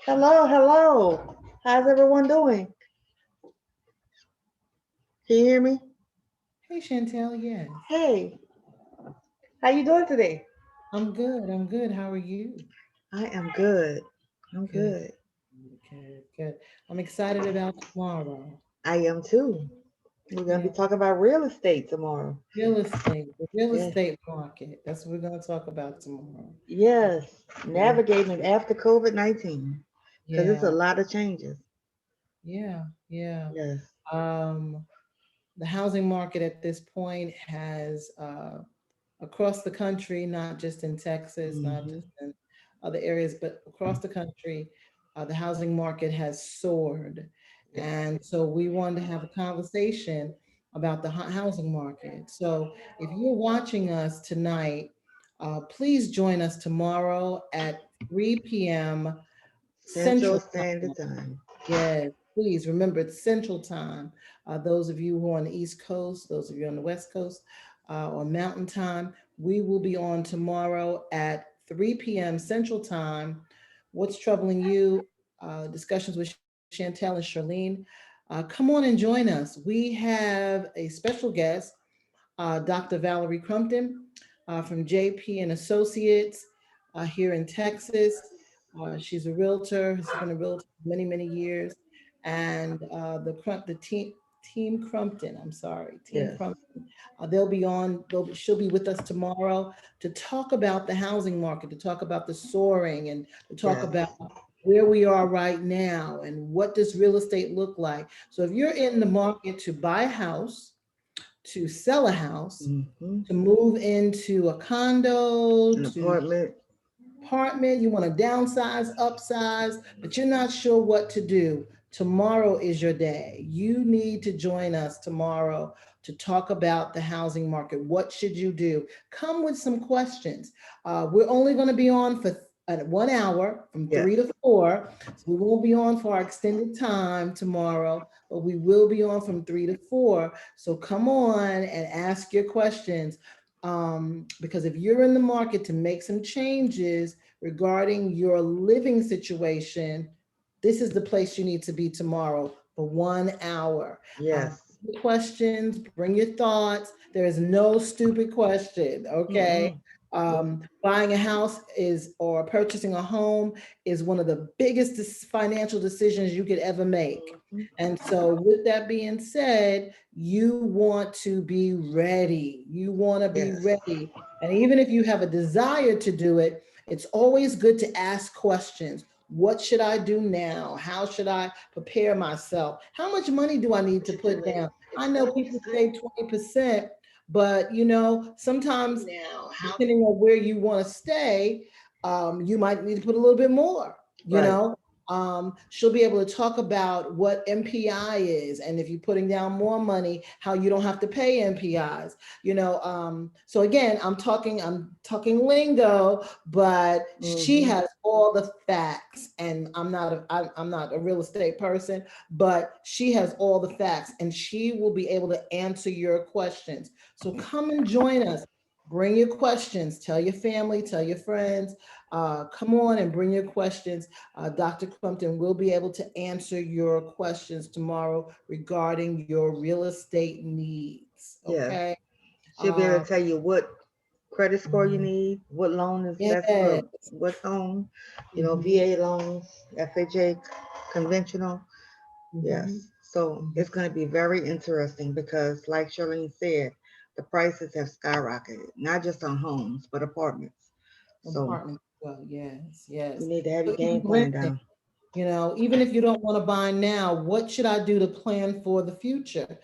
Hello, hello. How's everyone doing? Can you hear me? Hey Chantel, yes. Hey, how you doing today? I'm good. I'm good. How are you? I am good. I'm Good, good. good, good. I'm excited about tomorrow. I am too. We're gonna be Yeah, talking about real estate tomorrow. the real Yes. estate market. That's what we're going to talk about tomorrow. Yes. Yeah, Navigating it after COVID-19. Because it's a yeah, lot of changes. yeah, yeah. Yes. Um, the housing market at this point has across the country, not just in Texas, not Hmm. just in other areas, but across the country, the housing market has soared. Yes. And so we wanted to have a conversation about the housing market. So if you're watching us tonight, please join us tomorrow at 3 p.m. Central Central Standard Time. Time. Yes, please remember it's Central Time. Those of you who are on the East Coast, those of you on the West Coast, or Mountain Time, we will be on tomorrow at 3 p.m. Central Time. What's troubling you? Discussions with Chantel and Charlene. Come on and join us. We have a special guest, Dr. Valerie Crumpton from JP and Associates here in Texas. She's a realtor. Has been a realtor for many, many years, and the team Crumpton. I'm sorry, Team Yes. Crumpton. They'll be on. She'll be with us tomorrow to talk about the housing market, to talk about the soaring, and to talk Yes. about where we are right now and what does real estate look like. So if you're in the market to buy a house, to sell a house, Hmm. to move into a condo, An to apartment. apartment, you want to downsize, upsize, but you're not sure what to do. Tomorrow is your day. You need to join us tomorrow to talk about the housing market. What should you do? Come with some questions. We're only going to be on for 1 hour from Yes. 3 to 4. So we won't be on for our extended time tomorrow, but we will be on from 3 to 4. So come on and ask your questions, because if you're in the market to make some changes regarding your living situation, this is the place you need to be tomorrow for 1 hour. Yes. Bring your questions, bring your thoughts. There is no stupid question, okay? Mm-mm. Nope. Buying a house is or purchasing a home is one of the biggest financial decisions you could ever make. Mhm. And so, with that being said, you want to be ready. You want to be Yes. ready. And even if you have a desire to do it, it's always good to ask questions. What should I do now? How should I prepare myself? How much money do I need to put down? I know people say 20%, but sometimes depending on where you want to stay, you might need to put a little bit more, you Right. know. She'll be able to talk about what MPI is, and if you're putting down more money, how you don't have to pay MPIs. So again, I'm talking lingo, but she Hmm. has all the facts, and I'm not a real estate person, but she has all the facts, and she will be able to answer your questions. So come and join us. Bring your questions. Tell your family. Tell your friends. Come on and bring your questions. Dr. Crumpton will be able to answer your questions tomorrow regarding your real estate needs. Yes. Okay. She'll be able Um, to tell you what credit score you mhm. need, what loan is best Yes. for what home, Mhm, VA loans, FHA, conventional. Yes. mhm, So mhm. it's going to be very interesting because, like Charlene said, the prices have skyrocketed, not just on homes, but apartments. So Apartment. Well, yes, you yes. need to have your So game even plan renting. down. Even if you don't want to buy now, what should I do to plan for the future?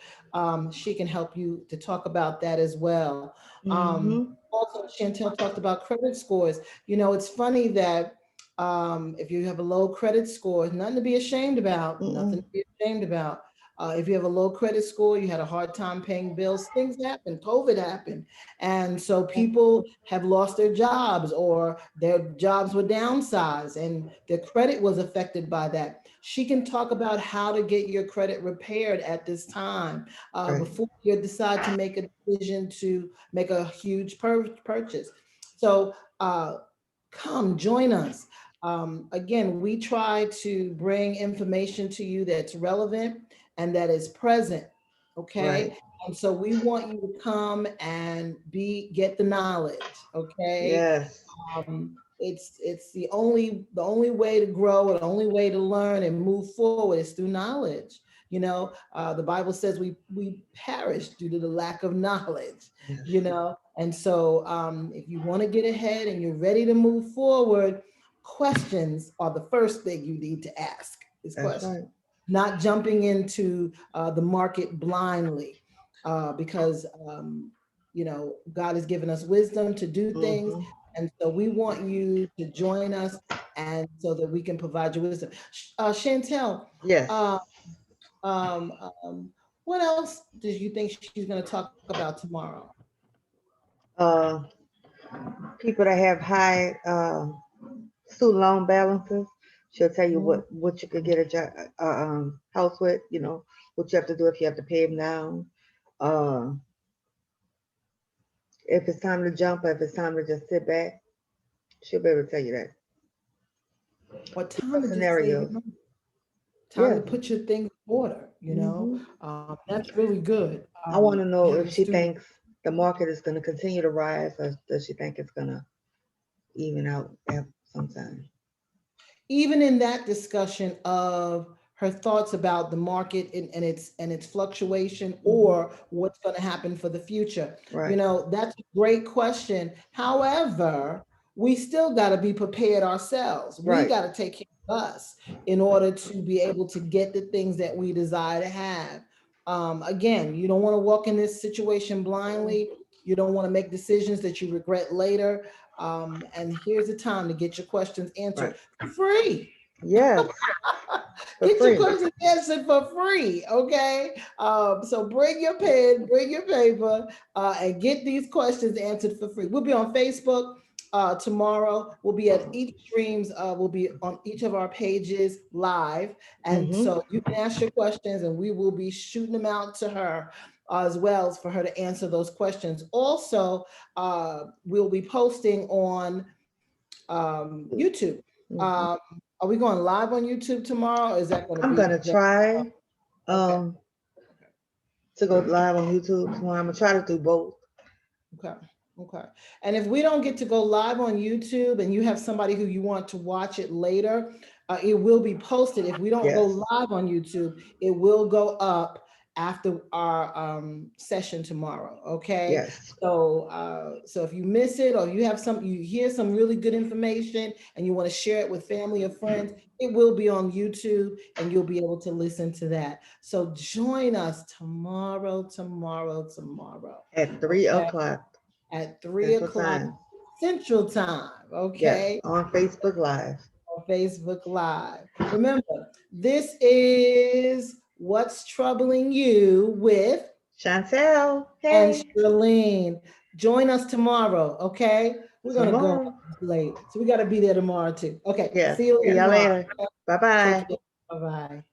She can help you to talk about that as well. Mm-hmm. Also, Chantel talked about credit scores. It's funny that if you have a low credit score, nothing to be ashamed about, Mm-mm. nothing to be ashamed about. If you have a low credit score, you had a hard time paying bills, things happen, COVID happened. And so people have lost their jobs or their jobs were downsized and their credit was affected by that. She can talk about how to get your credit repaired at this time Right. before you decide to make a decision to make a huge purchase. So come join us. Again, we try to bring information to you that's relevant and that is present. Okay. Right. And so we want you to come and get the knowledge. Okay. Yes. It's the only way to grow, and the only way to learn and move forward is through knowledge. The Bible says we perish due to the lack of knowledge. Yes. And so if you want to get ahead and you're ready to move forward, questions are the first thing you need to ask. Is That's questions, right. not jumping into the market blindly, because God has given us wisdom to do things. Mhm. And so we want you to join us, and so that we can provide you wisdom. Chantel, Yes. uh, um, um, what else do you think she's going to talk about tomorrow? Uh, People that have high student loan balances, she'll tell you what you could get a house with. What you have to do if you have to pay them down. Uh, if it's time to jump, or if it's time to just sit back, she'll be able to tell you that. What time Different to just save your scenarios. money? Time Yeah. to put your things in order. Hmm. That's really good. I want to know if Having she students. thinks the market is going to continue to rise, or does she think it's going to even out at some time? Even in that discussion of her thoughts about the market and its fluctuation, Hmm. or what's going to happen for the future. Right. That's a great question. However, we still got to be prepared ourselves. We Right. got to take care of us in order to be able to get the things that we desire to have. Again, you don't want to walk in this situation blindly. You don't want to make decisions that you regret later. And here's the time to get your questions answered Right. free. Yes. For Get your free. questions answered for free, okay? So bring your pen, bring your paper, and get these questions answered for free. We'll be on Facebook tomorrow. We'll be at each streams. We'll be on each of our pages live, and Hmm. so you can ask your questions, and we will be shooting them out to her as well as for her to answer those questions. Also, we'll be posting on YouTube. Hmm. Um, are we going live on YouTube tomorrow? Or is that going to I'm be gonna just try okay? um to go live on YouTube tomorrow. I'm gonna try to do both. Okay. Okay. And if we don't get to go live on YouTube and you have somebody who you want to watch it later, it will be posted. If we don't go Yes. live on YouTube, it will go up after our session tomorrow. Okay. Yes. So if you miss it, or you hear some really good information and you want to share it with family or friends, it will be on YouTube and you'll be able to listen to that. So join us tomorrow. At three Okay, o'clock at 3 Central o'clock Time. Central Time, Yes. okay, On Facebook Live. on Facebook Live. Remember, this is What's Troubling You with Chantel. and Hey. Charlene. Join us tomorrow, okay? We're gonna go Tomorrow. late, so we got to be there tomorrow too. Okay, Yes. see you See later y'all tomorrow. later. Bye Take bye. care. Bye bye.